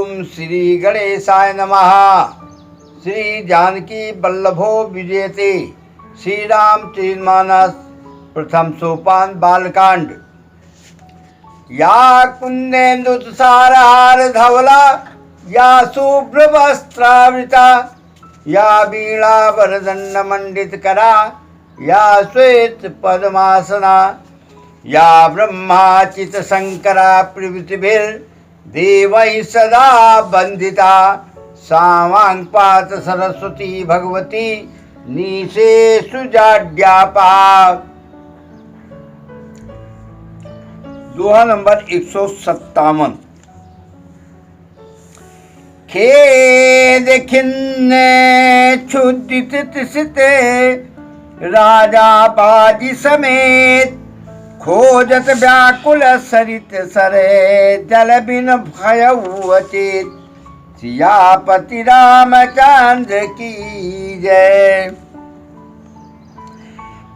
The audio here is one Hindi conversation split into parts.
ओम श्री गणेशाय नमः। श्री जानकी वल्लभो विजयते। श्री रामचरितमानस प्रथम सोपान बालकांड। या कुंदेन्दुतुषारहार धवला, या शुभ्र वस्त्रावृता, या वीणा वरदंड मंडित करा, या श्वेत पद्मासना, या ब्रह्माचित शंकरा प्रभृतिभिर्देवैः सदा वंदिता। सामांपात सरस्वती भगवती निशेषु जाड्यापा। दोहा नंबर 157। खेद खिन्न क्षुदित तिसिते, राजा बाजी समेत, खोजत व्याकुल सरित सरे, जल बिन भयउ अचेत। सियापति रामचंद्र की जय।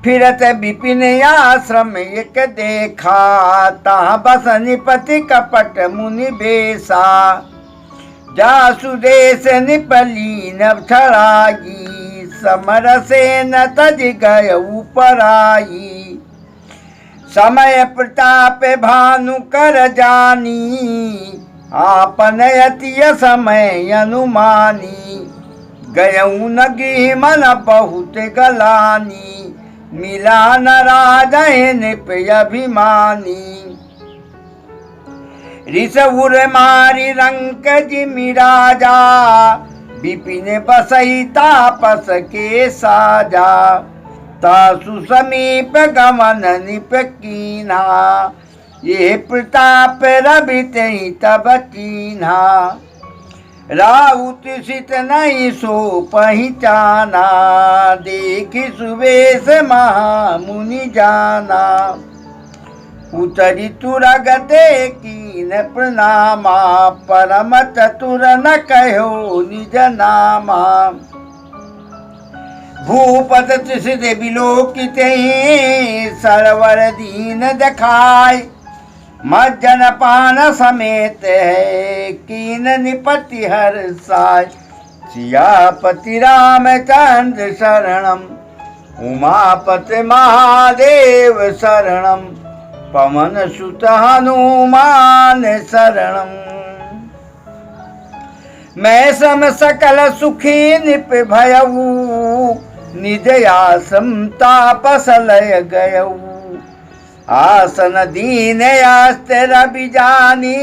फिरत विपिन आश्रम एक देखा, तहाँ बस निपति कपट मुनि बेसा। जासु देश निपली नभ छड़ाई, समर से न तज गय ऊपराई। समय प्रताप भानु कर जानी, आपन अतिय समय अनुमानी। गयऊ नगी मन बहुत गलानी, मिला न राजा निप अभिमानी। ऋषउर मारी रंक जिमि राजा, विपिन बसई तापस के साजा। तासु समीप गमन निप कीन्हा, ये प्रताप रवित तब चीन्हा। राउत सित नहीं सो पहचाना, देखि सुवेश महामुनि जाना। उतरी तुरग देखीन प्रणामा, परम चतुर न कहो निज नामा। भूपत त्रिसित विलोकिते, सरवर दीन देखाय। मज्जन पान समेत है, कीन निपति हर्षाय। सियापति रामचंद्र शरणम, उमापति महादेव शरणम। पवन सुत हनुमान शरणम। मैं सम सकल सुखी निप भयऊ, निज आसम तापस लय गयऊ। आसन दीन आस्ते रवि जानी,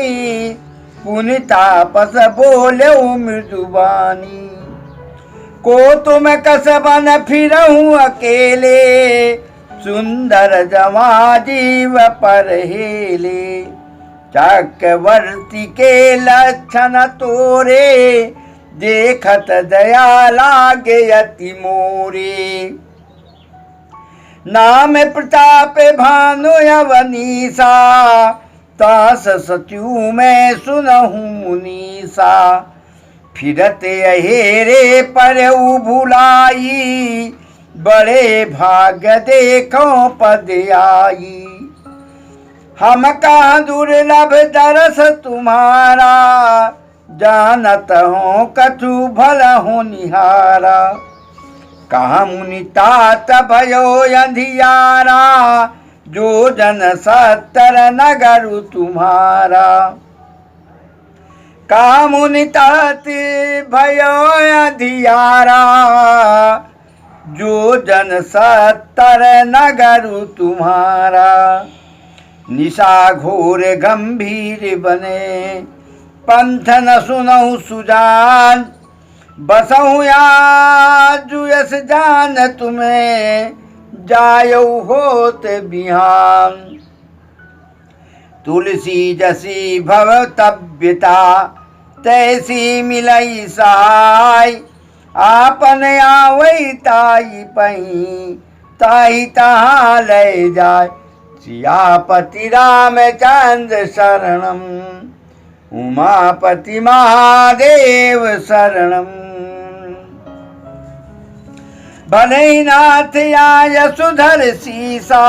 पुनि तापस बोले मृदुबानी। को तुम कसबन फिरहूँ अकेले, सुंदर जवा जीव पर हेले। चक्रवर्ती के लक्षण तोरे, देखत दया लागे अति मोरे। नाम प्रताप भानु अवनीसा, तास सत्यु मैं सुनहु मुनीसा। फिरते अहेरे पर भुलाई, बड़े भाग्य देखो पद आई। हम कहाँ दुर्लभ दरस तुम्हारा, जानत हो कछु भल हो निहारा। कहाँ मुनि तात भयो अंधियारा, जो जन 70 नगरु तुम्हारा। कहाँ मुनि तात भयो अंधियारा, जो जन 70 नगरु तुम्हारा। निशा घोर गंभीर बने, पंथ न सुनहु सुजान। बसहु आजु यस जान तुम्हें, जायऊ होत बिहान। तुलसी जसी भवतव्यता, तैसी मिलई सहाय। आपन आवई ताई पही, ताई तहाँ ले जाय। सियापति रामचंद्र शरणम, उमापति महादेव शरणम। भले नाथ आय सुधर सीसा,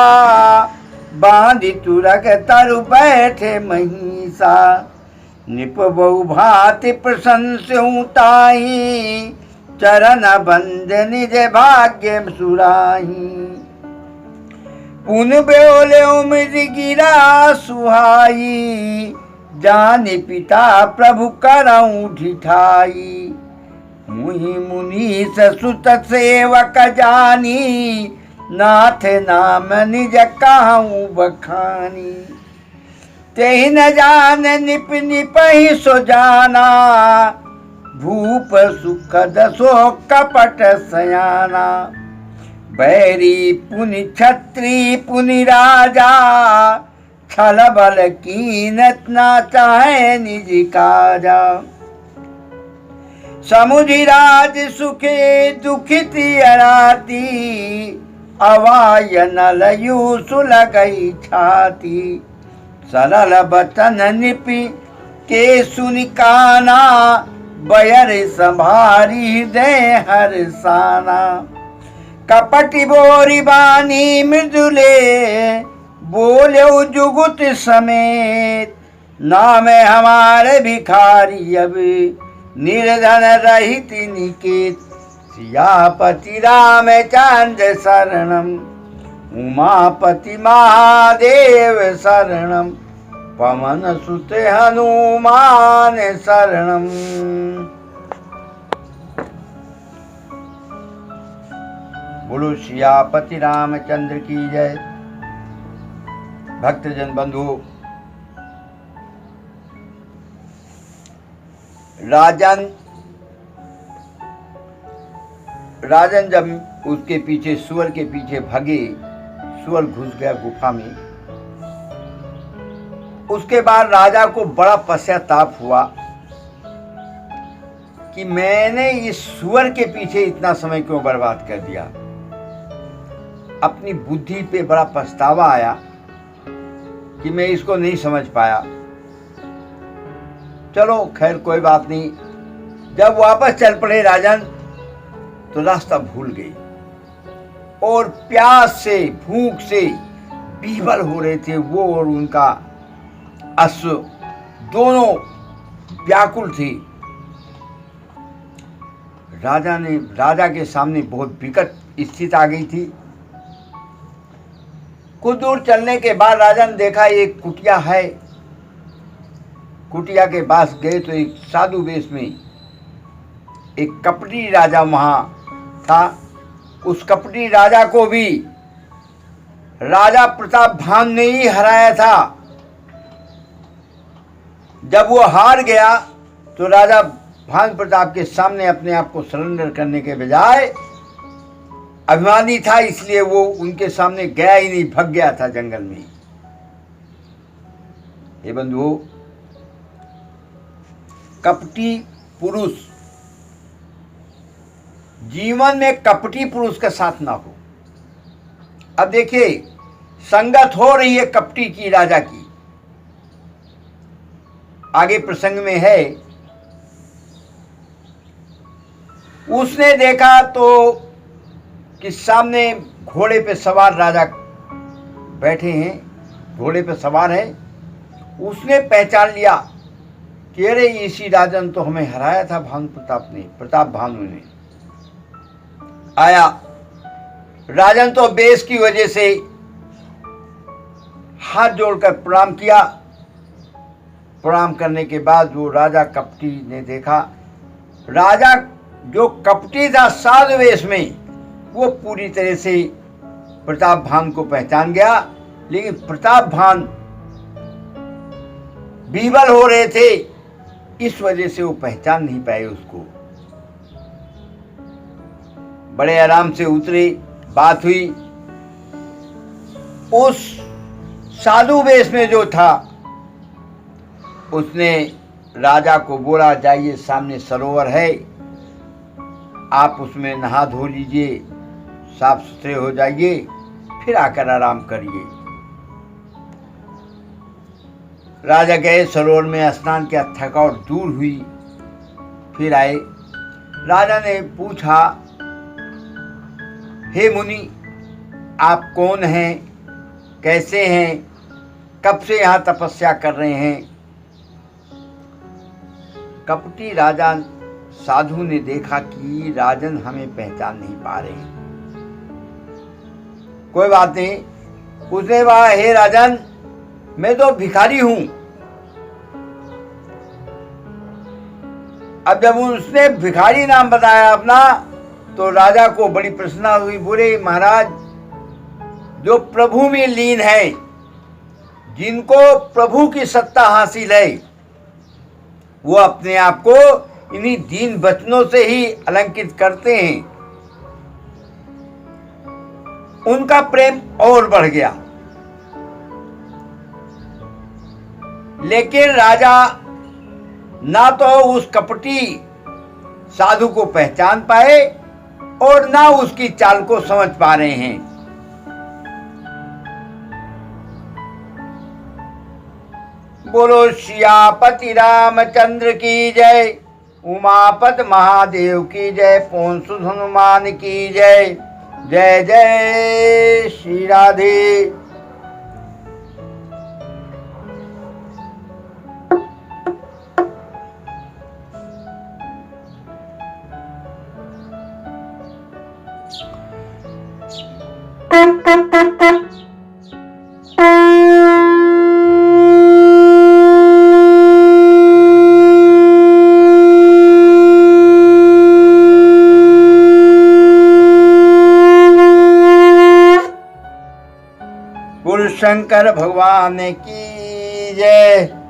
बांधि तुरग तरु बैठे महिषा। निप बहु भांति प्रशंसु ताहि, चरण बंद निज भाग्य सुराही। पुन बोले मृद गिरा सुहाई, जानि पिता प्रभु करऊं ढिठाई। मुहि मुनीस सुत सेवक जानी, नाथ नाम निज कहूँ बखानी। तेहि न जान निप निपहि सो जाना, भूप सुखद सो कपट सयाना। बैरी पुनि छत्री पुनि राजा, छल बल कीनत ना चाहे निज काजा। समुझि राज सुखे दुखित अराती, अवाय नलयु सुलगई छाती। सरल बचन निपि के सुनि काना, बयर संभारी हृदय हर्षाना। कपटि बोरि बानी मृदुले, बोल्यो जुगुत समेत। नाम हमारे भिखारी अब, निर्धन रहित निकेत। सियापति रामचंद्र शरणम, उमापति महादेव शरणम। पवन सुत हनुमान शरणम। बोलो सियापति रामचंद्र की जय। भक्तजन बंधु, राजन जब उसके पीछे सुअर के पीछे भागे, सुअर घुस गया गुफा में। उसके बाद राजा को बड़ा पश्चाताप हुआ कि मैंने इस सुअर के पीछे इतना समय क्यों बर्बाद कर दिया। अपनी बुद्धि पे बड़ा पछतावा आया कि मैं इसको नहीं समझ पाया। चलो खैर कोई बात नहीं। जब वापस चल पड़े राजन, तो रास्ता भूल गए और प्यास से भूख से बीहबल हो रहे थे। वो और उनका अश्व दोनों व्याकुल थे। राजा के सामने बहुत विकट स्थिति आ गई थी। कुछ दूर चलने के बाद राजा ने देखा एक कुटिया है। कुटिया के पास गए तो एक साधु वेश में एक कपटी राजा वहां था। उस कपटी राजा को भी राजा प्रताप भान ने ही हराया था। जब वो हार गया तो राजा भान प्रताप के सामने अपने आप को सरेंडर करने के बजाय अभिमानी था, इसलिए वो उनके सामने गया ही नहीं, भाग गया था जंगल में। हे बंधुओं, कपटी पुरुष जीवन में कपटी पुरुष का साथ ना हो। अब देखिए, संगत हो रही है कपटी की राजा की। आगे प्रसंग में है, उसने देखा तो कि सामने घोड़े पे सवार राजा बैठे हैं, घोड़े पे सवार है। उसने पहचान लिया कि अरे इसी राजन तो हमें हराया था प्रताप भानु ने। आया राजन तो बेश की वजह से हाथ जोड़कर प्रणाम किया। प्रणाम करने के बाद वो राजा कपटी ने देखा, राजा जो कपटी था साधु वेश में, वो पूरी तरह से प्रताप भान को पहचान गया। लेकिन प्रताप भान बीबल हो रहे थे, इस वजह से वो पहचान नहीं पाए उसको। बड़े आराम से उतरे, बात हुई। उस साधु वेश में जो था उसने राजा को बोला, जाइए सामने सरोवर है, आप उसमें नहा धो लीजिए, साफ सुथरे हो जाइए, फिर आकर आराम करिए। राजा गए, सरोवर में स्नान किया, थकावट दूर हुई, फिर आए। राजा ने पूछा, हे मुनि, आप कौन हैं, कैसे हैं, कब से यहाँ तपस्या कर रहे हैं? कपटी राजा साधु ने देखा कि राजन हमें पहचान नहीं पा रहे। कोई बात नहीं, उसने कहा, हे राजन, मैं तो भिखारी हूं। अब जब उसने भिखारी नाम बताया अपना, तो राजा को बड़ी प्रसन्नता हुई। बोले, महाराज, जो प्रभु में लीन है, जिनको प्रभु की सत्ता हासिल है, वो अपने आप को इन्हीं दीन वचनों से ही अलंकित करते हैं। उनका प्रेम और बढ़ गया। लेकिन राजा ना तो उस कपटी साधु को पहचान पाए और ना उसकी चाल को समझ पा रहे हैं। बोलो सियापति रामचंद्र की जय, उमापत महादेव की जय, पवन सुत हनुमान की जय। जय जय श्री राधे। शंकर भगवान की जय।